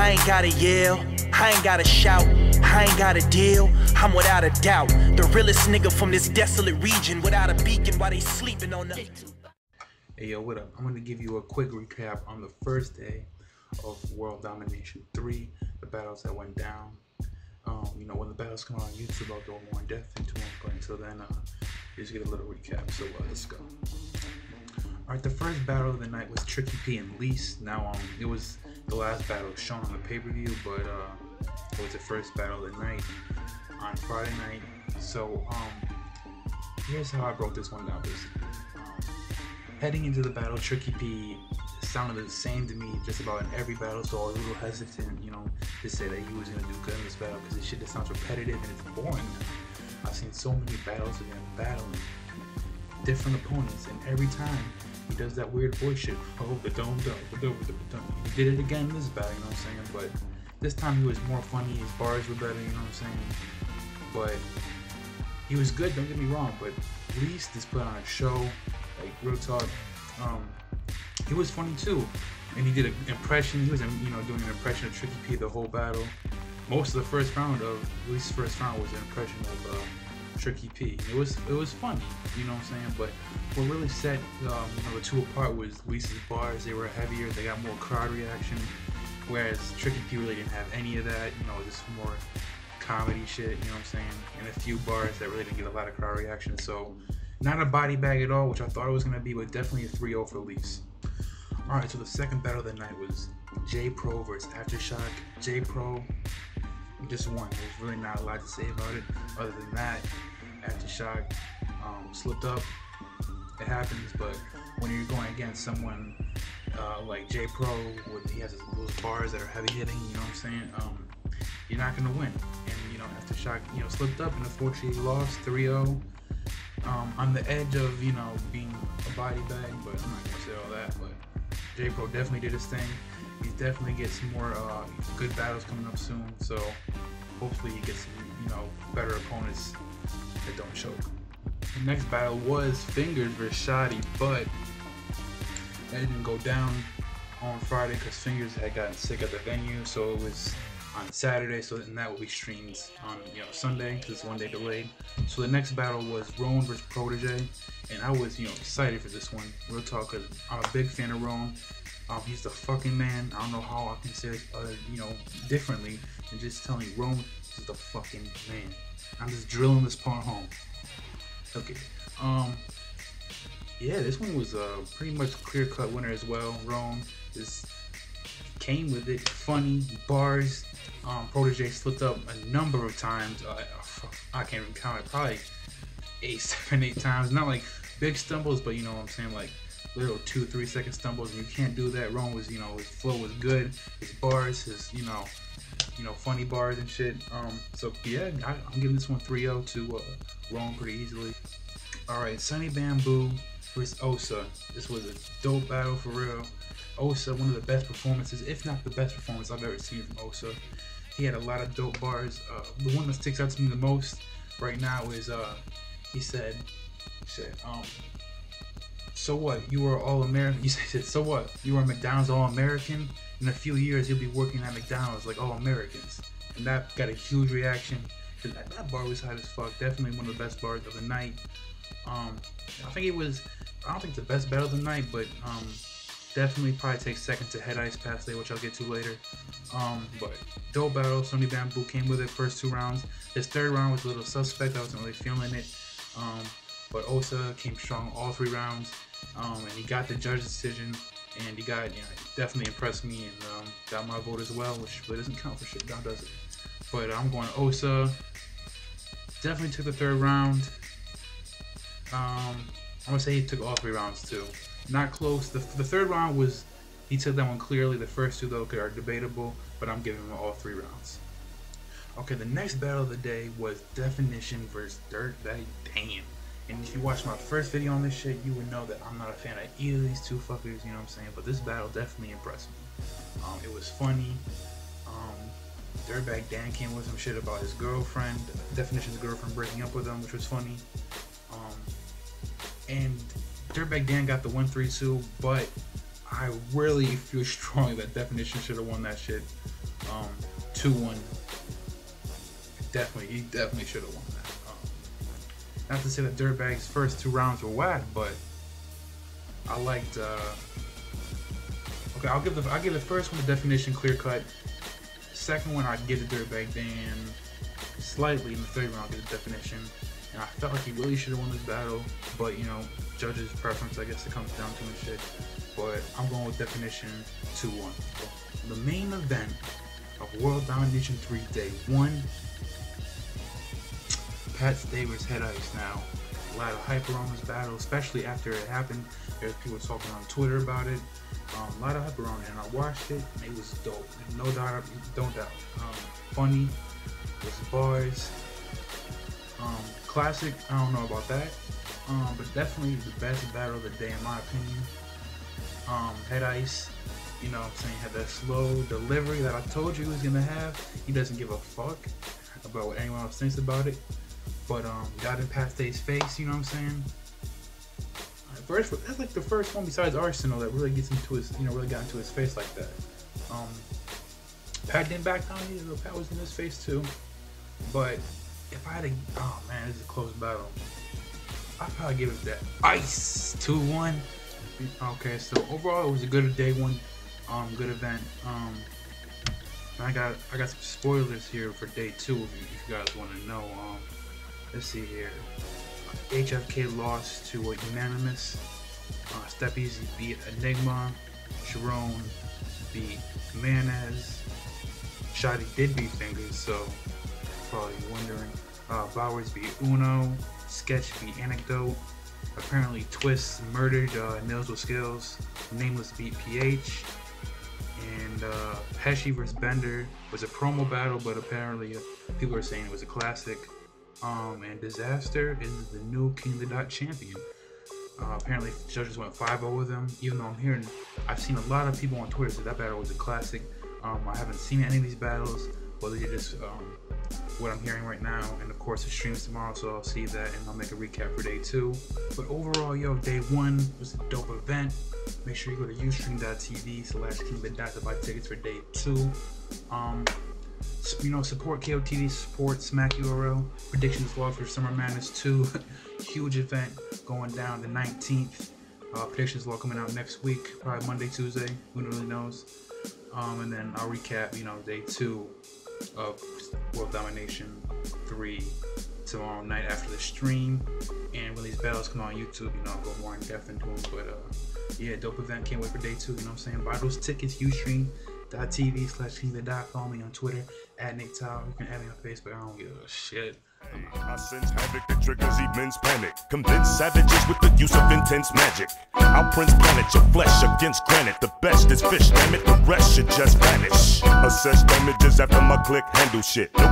I ain't gotta yell, I ain't gotta shout, I ain't got a deal, I'm without a doubt the realest nigga from this desolate region, without a beacon while they sleeping on the... Hey yo, what up? I'm gonna give you a quick recap on the first day of World Domination 3, the battles that went down. You know, when the battles come on YouTube, I'll go more in depth into them, but until then, just get a little recap, so let's go. Alright, the first battle of the night was Tricky P and Leese. Now, it was the last battle shown on the pay-per-view, but it was the first battle of the night on Friday night. So, here's how I broke this one down, basically. Heading into the battle, Tricky P sounded the same to me just about in every battle, so I was a little hesitant, you know, to say that he was going to do good in this battle, because this shit just sounds repetitive and it's boring. I've seen so many battles of him battling different opponents, and every time he does that weird voice shit. Oh, the dome. He did it again in this battle, you know what I'm saying? But this time he was more funny, his bars were better, you know what I'm saying? But he was good, don't get me wrong, but Leese just put on a show, like real talk. He was funny too, and he did an impression. He was, you know, doing an impression of Tricky P the whole battle. Most of the first round of Lee's first round was an impression of Tricky P. It was funny, you know what I'm saying? But what really set you know, the two apart was Lee's bars. They were heavier, they got more crowd reaction, whereas Tricky P really didn't have any of that. You know, just more comedy shit, you know what I'm saying? And a few bars that really didn't get a lot of crowd reaction. So not a body bag at all, which I thought it was gonna be, but definitely a 3-0 for Leese. Alright, so the second battle of the night was Pro Vs Aftershock. Pro just won. There's really not a lot to say about it. Other than that, Aftershock slipped up. It happens, but when you're going against someone like Pro, where he has those bars that are heavy hitting, you know what I'm saying? You're not gonna win. And you know, Aftershock, you know, slipped up and unfortunately lost 3-0. On the edge of, you know, being a body bag, but I'm not gonna say all that. But Pro definitely did his thing. He definitely gets some more good battles coming up soon. So hopefully he gets some, you know, better opponents that don't choke. The next battle was Fingaz vs Shotty, but that didn't go down on Friday because Fingaz had gotten sick at the venue, so it was on Saturday, so then that will be streamed on, you know, Sunday, because it's 1 day delayed. So the next battle was Rone vs Protege, and I was, you know, excited for this one, real talk, because I'm a big fan of Rone. He's the fucking man. I don't know how I can say it, you know, differently than just telling Rone is the fucking man. I'm just drilling this part home. Okay, yeah, this one was a pretty much clear-cut winner as well. Rone just came with it, funny bars. Protege slipped up a number of times. I can't even count it. Probably 8, 7, 8 times. Not like big stumbles, but you know what I'm saying, like little 2-3 second stumbles. And you can't do that. Rone was, you know, his flow was good. His bars, his, you know, funny bars and shit. So yeah, I'm giving this one 3-0 to Rone pretty easily. All right, Sonny Bamboo vs Osa. This was a dope battle for real. Osa, one of the best performances, if not the best performance I've ever seen from Osa. He had a lot of dope bars. The one that sticks out to me the most right now is he said, so what, you were all-American? He said, so what, you were a McDonald's All-American? In a few years, you'll be working at McDonald's like All-Americans. And that got a huge reaction. That bar was hot as fuck. Definitely one of the best bars of the night. I think it was, I don't think the best battle of the night, but definitely probably takes second to Head Ice Pass Day, which I'll get to later. But dope battle. Sonny Bamboo came with it first 2 rounds. His third round was a little suspect. I wasn't really feeling it. But Osa came strong all 3 rounds. And he got the judge's decision. And he got, you know, definitely impressed me and got my vote as well, which really doesn't count for shit. God does it. But I'm going Osa. Definitely took the 3rd round. I'm gonna say he took all 3 rounds too. Not close. The 3rd round was, he took that one clearly. The first 2 though are debatable, but I'm giving him all 3 rounds. Okay, the next battle of the day was Definition vs Dirtbag Dan. And if you watched my first video on this shit, you would know that I'm not a fan of either of these 2 fuckers, you know what I'm saying? But this battle definitely impressed me. It was funny. Dirtbag Dan came with some shit about his girlfriend, Definition's girlfriend, breaking up with him, which was funny. And Dirtbag Dan got the 1-3-2, but I really feel strongly that Definition should have won that shit. 2-1. He definitely should have won that. Not to say that Dirtbag's first 2 rounds were whack, but I liked. Okay, I'll give the first one the Definition clear cut. Second one I'd give the Dirtbag Dan slightly. In the third round I'll give the Definition. And I felt like he really should have won this battle, but you know, judges' preference, I guess it comes down to and shit. But I'm going with Definition 2-1. The main event of World Domination 3 Day 1. Pat Stay vs Head Ice. Now, a lot of hype around this battle, especially after it happened. There's people talking on Twitter about it. A lot of hype around it, and I watched it, and it was dope. No doubt, don't doubt. Funny, with bars. Classic, I don't know about that. But definitely the best battle of the day in my opinion. Head Ice, you know what I'm saying, had that slow delivery that I told you he was gonna have. He doesn't give a fuck about what anyone else thinks about it. But got in Pat Stay's face, you know what I'm saying? First, that's like the first one besides Arsenal that really gets into his, really got into his face like that. Pat didn't back down either. Pat was in his face too. But if I had to, oh man, this is a close battle. I'd probably give it that Ice 2-1. Okay, so overall it was a good day 1, good event. I got some spoilers here for day 2 if you guys want to know. Let's see here. HFK lost to Unanymous. Stepeasy beat Anygma. Charron beat Manaz. Shotty did beat Fingaz, so probably wondering. Bowers beat Uno. Sketch beat Anecdote. Apparently Twist murdered Nils with Skils. Nameless beat POrich. And Pesci vs Bender was a promo battle, but apparently people are saying it was a classic. And Dizaster is the new King of the Dot champion. Apparently judges went 5-0 with him, even though I've seen a lot of people on Twitter say that battle was a classic. I haven't seen any of these battles, but they're just what I'm hearing right now. And of course it streams tomorrow, so I'll see that and I'll make a recap for day 2. But overall, yo, day 1 was a dope event. Make sure you go to ustream.tv/KingofTheDot to buy tickets for day 2. Support KOTD, support Smack URL. Predictions log for Summer Madness 2. Huge event going down the 19th. Predictions log coming out next week, probably Monday, Tuesday. Who really knows? And then I'll recap, day 2 of World Domination 3 tomorrow night after the stream. And when these battles come on YouTube, I'll go more in depth into them. But yeah, dope event. Can't wait for day 2. You know what I'm saying? Buy those tickets. Ustream.tv/KingofTheDot. Follow me on Twitter @NickTower. You can add me on Facebook. I don't give a shit. I sense havoc that triggers immense panic. Convince savages with the use of intense magic. I'll prince planet your flesh against granite. The best is fish, damn it, the rest should just vanish. Assess damages after my click handle shit. No